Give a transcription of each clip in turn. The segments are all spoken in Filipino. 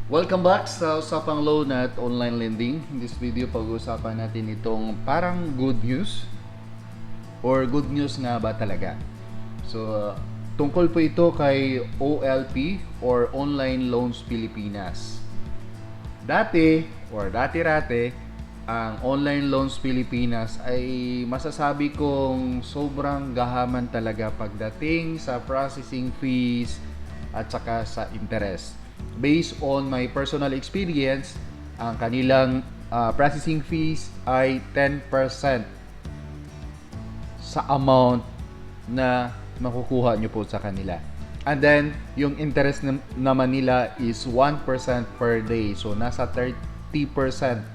Welcome back sa Usapang Loan at Online Lending. In this video, pag-uusapan natin itong parang good news or good news nga ba talaga. So, tungkol po ito kay OLP or Online Loans Pilipinas. Dati-rate, ang Online Loans Pilipinas ay masasabi kong sobrang gahaman talaga pagdating sa processing fees at saka sa interest. Based on my personal experience, ang kanilang processing fees ay 10% sa amount na makukuha nyo po sa kanila. And then, yung interest naman nila is 1% per day. So, nasa 30%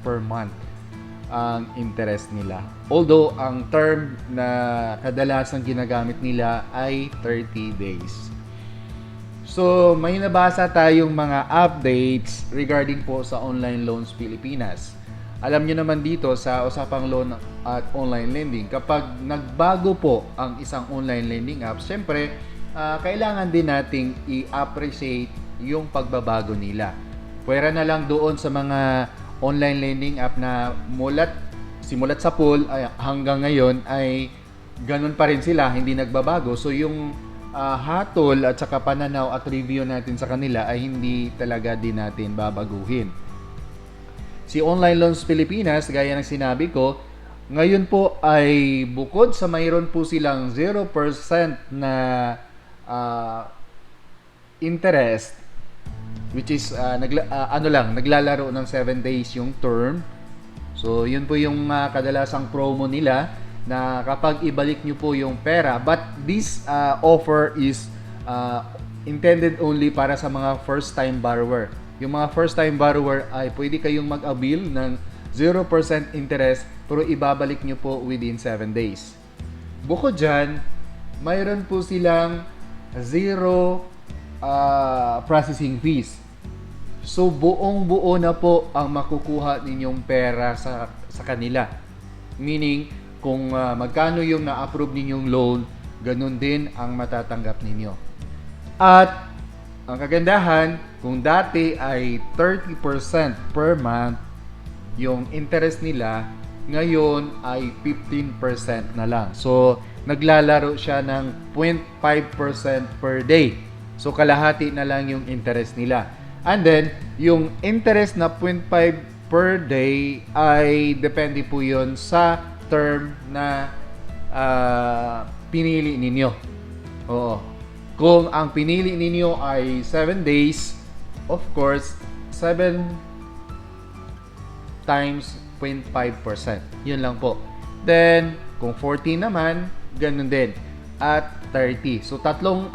per month ang interest nila. Although, ang term na kadalasang ginagamit nila ay 30 days. So, may nabasa tayong mga updates regarding po sa Online Loans Pilipinas. Alam niyo naman dito sa Usapang Loan at Online Lending, kapag nagbago po ang isang online lending app, syempre, kailangan din nating i-appreciate yung pagbabago nila. Pwera na lang doon sa mga online lending app na simulat sa pool hanggang ngayon ay ganun pa rin sila, hindi nagbabago. So, yung hatol at saka pananaw at review natin sa kanila ay hindi talaga din natin babaguhin. Si Online Loans Pilipinas, gaya ng sinabi ko, ngayon po ay bukod sa mayroon po silang 0% na interest, which is naglalaro ng 7 days yung term. So, yun po yung kadalasang promo nila na kapag ibalik nyo po yung pera. But this offer is intended only para sa mga first-time borrower. Yung mga first-time borrower ay pwede kayong mag-avail ng 0% interest pero ibabalik nyo po within 7 days. Bukod dyan, mayroon po silang 0 processing fees. So, buong-buo na po ang makukuha ninyong pera sa kanila. Meaning, kung magkano yung na-approve ninyong loan, ganun din ang matatanggap ninyo. At ang kagandahan, kung dati ay 30% per month yung interest nila, ngayon ay 15% na lang. So, naglalaro siya ng 0.5% per day. So, kalahati na lang yung interest nila. And then, yung interest na 0.5 per day ay depende po yun sa term na pinili ninyo. Oo. Kung ang pinili ninyo ay 7 days, of course, 7 times 0.5%. Yun lang po. Then, kung 14 naman, ganun din. At 30. So, tatlong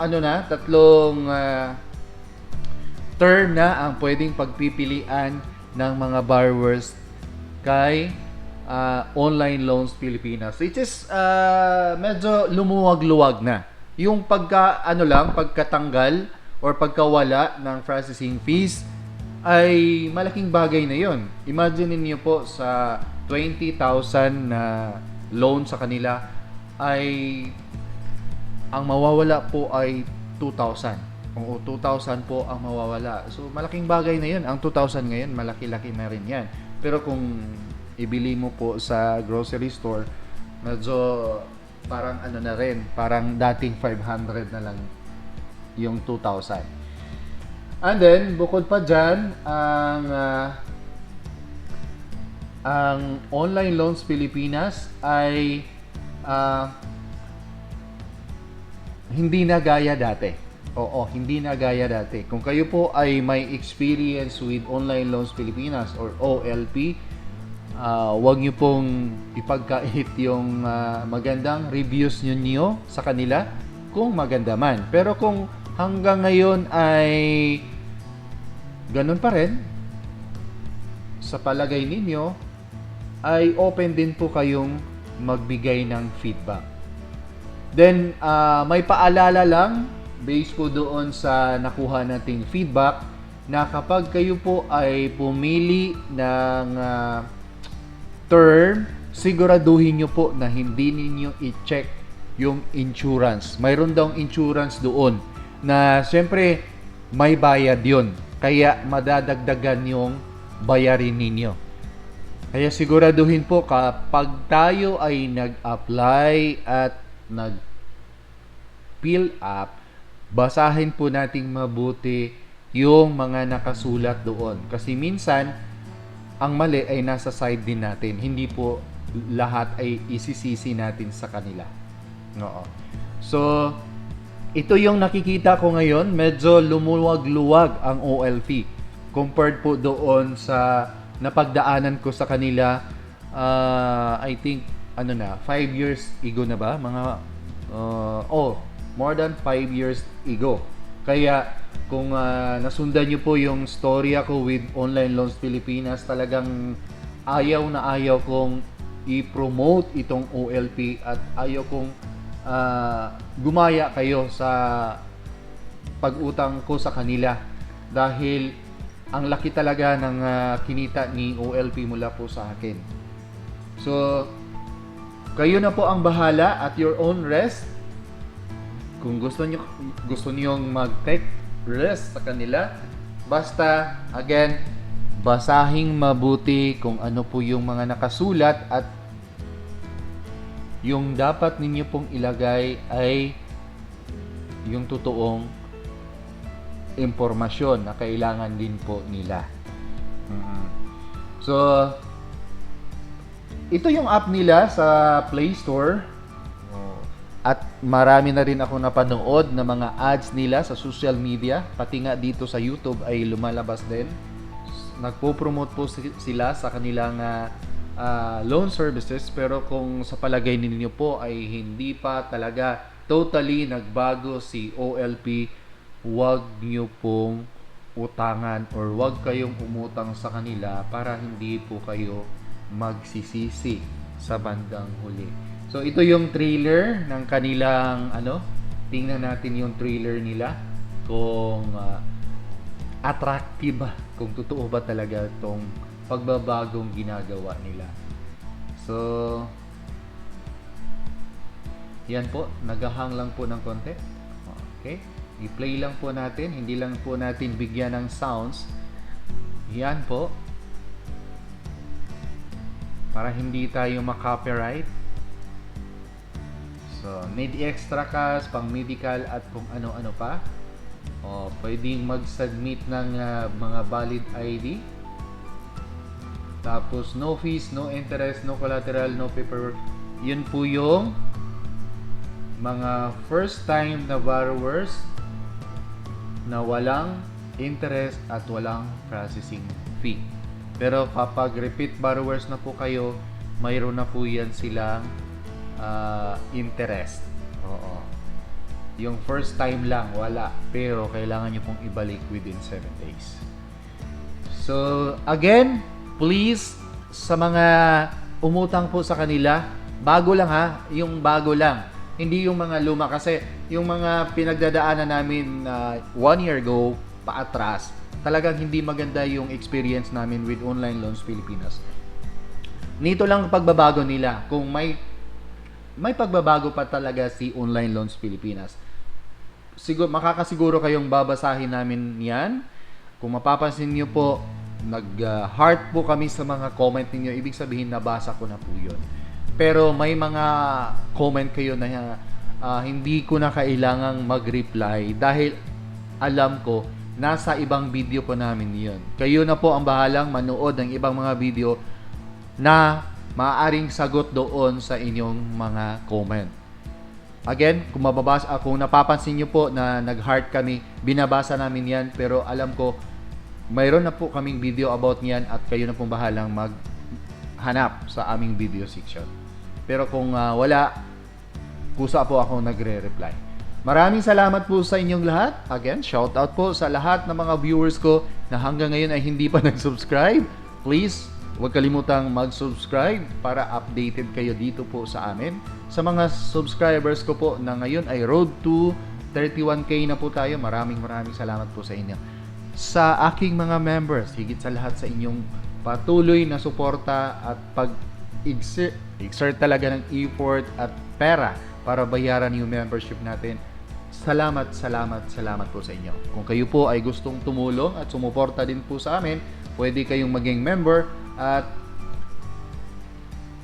term na ang pwedeng pagpipilian ng mga borrowers kay Online Loans Pilipinas, which is medyo lumuwag-luwag na. Yung pagkatanggal or pagkawala ng processing fees ay malaking bagay na yon. Imagine niyo po sa 20,000 na loan sa kanila ay ang mawawala po ay 2,000. O 2,000 po ang mawawala. So malaking bagay na 'yon. Ang 2,000 ngayon, malaki-laki na rin 'yan. Pero kung ibili mo po sa grocery store, medyo parang na rin, parang dating 500 na lang yung 2,000. And then, bukod pa dyan, ang Online Loans Pilipinas ay hindi na gaya dati. Oo, hindi na gaya dati. Kung kayo po ay may experience with Online Loans Pilipinas or OLP, huwag nyo pong ipagkait yung magandang reviews nyo sa kanila kung maganda man. Pero kung hanggang ngayon ay ganun pa rin, sa palagay ninyo, ay open din po kayong magbigay ng feedback. Then, may paalala lang, based po doon sa nakuha nating feedback, na kapag kayo po ay pumili ng term, siguraduhin nyo po na hindi ninyo i-check yung insurance. Mayroon daw insurance doon na syempre may bayad yun. kaya madadagdagan yung bayarin ninyo. Kaya siguraduhin po kapag tayo ay nag-apply at nag-fill up, basahin po nating mabuti yung mga nakasulat doon. Kasi minsan, ang mali ay nasa side din natin. Hindi po lahat ay isisisi natin sa kanila. Oo. So, ito yung nakikita ko ngayon. Medyo lumuwag-luwag ang OLP compared po doon sa napagdaanan ko sa kanila. I think 5 years ago na ba? More than 5 years ago. Kaya kung nasundan nyo po yung storya ko with Online Loans Pilipinas, talagang ayaw na ayaw kong i-promote itong OLP at ayaw kong gumaya kayo sa pag-utang ko sa kanila dahil ang laki talaga ng kinita ni OLP mula po sa akin. So, kayo na po ang bahala at your own risk. Kung gusto niyo mag-take risk sa kanila, basta again, basahing mabuti kung ano po yung mga nakasulat at yung dapat ninyo pong ilagay ay yung totoong impormasyon na kailangan din po nila. So, ito yung app nila sa Play Store. At marami na rin ako napanood na mga ads nila sa social media. Pati nga dito sa YouTube ay lumalabas din. Nagpo-promote po sila sa kanilang loan services. Pero kung sa palagay ninyo po ay hindi pa talaga totally nagbago si OLP, huwag nyo pong utangan or huwag kayong umutang sa kanila para hindi po kayo magsisisi sa bandang huli. So ito yung trailer ng kanilang tingnan natin yung trailer nila kung attractive ba, kung totoo ba talaga itong pagbabagong ginagawa nila. So yan po, naghahang lang po ng konti. Okay? I-play lang po natin, hindi lang po natin bigyan ng sounds. Yan po. Para hindi tayo ma-copyright. So, need extra cash, pang medical at kung ano-ano pa. Pwedeng mag-submit ng mga valid ID. Tapos, no fees, no interest, no collateral, no paperwork. Yun po yung mga first time na borrowers na walang interest at walang processing fee. Pero kapag repeat borrowers na po kayo, mayroon na po yan silang interest. Oo. Yung first time lang, wala. Pero kailangan nyo pong ibalik within 7 days. So, again, please, sa mga umutang po sa kanila, bago lang ha, yung bago lang. Hindi yung mga luma kasi yung mga pinagdadaanan namin 1 year ago paatras, talagang hindi maganda yung experience namin with Online Loans Pilipinas. Nito lang pagbabago nila. Kung may pagbabago pa talaga si Online Loans Pilipinas, makakasiguro kayong babasahin namin yan. Kung mapapansin nyo po, nag-heart po kami sa mga comment ninyo. Ibig sabihin, nabasa ko na po yun. Pero may mga comment kayo na hindi ko na kailangang mag-reply dahil alam ko nasa ibang video po namin yun. Kayo na po ang bahalang manood ng ibang mga video na maaaring sagot doon sa inyong mga comment. Again, kung napapansin nyo po na nag-heart kami, binabasa namin yan, pero alam ko mayroon na po kaming video about yan at kayo na pong bahalang maghanap sa aming video section. Pero kung wala, kusa po ako nagre-reply. Maraming salamat po sa inyong lahat. Again, shout out po sa lahat ng mga viewers ko na hanggang ngayon ay hindi pa nag-subscribe. Please, huwag kalimutang mag-subscribe para updated kayo dito po sa amin. Sa mga subscribers ko po na ngayon ay road to 31K na po tayo. Maraming salamat po sa inyo. Sa aking mga members, higit sa lahat sa inyong patuloy na suporta at pag-exert talaga ng effort at pera para bayaran yung membership natin. salamat po sa inyo. Kung kayo po ay gustong tumulong at sumuporta din po sa amin, pwede kayong maging member at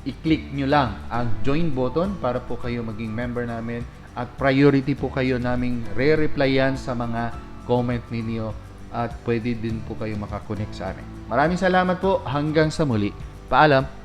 i-click nyo lang ang join button para po kayo maging member namin at priority po kayo naming re-replyan sa mga comment ninyo at pwede din po kayo makakonect sa amin. Maraming salamat po. Hanggang sa muli. Paalam.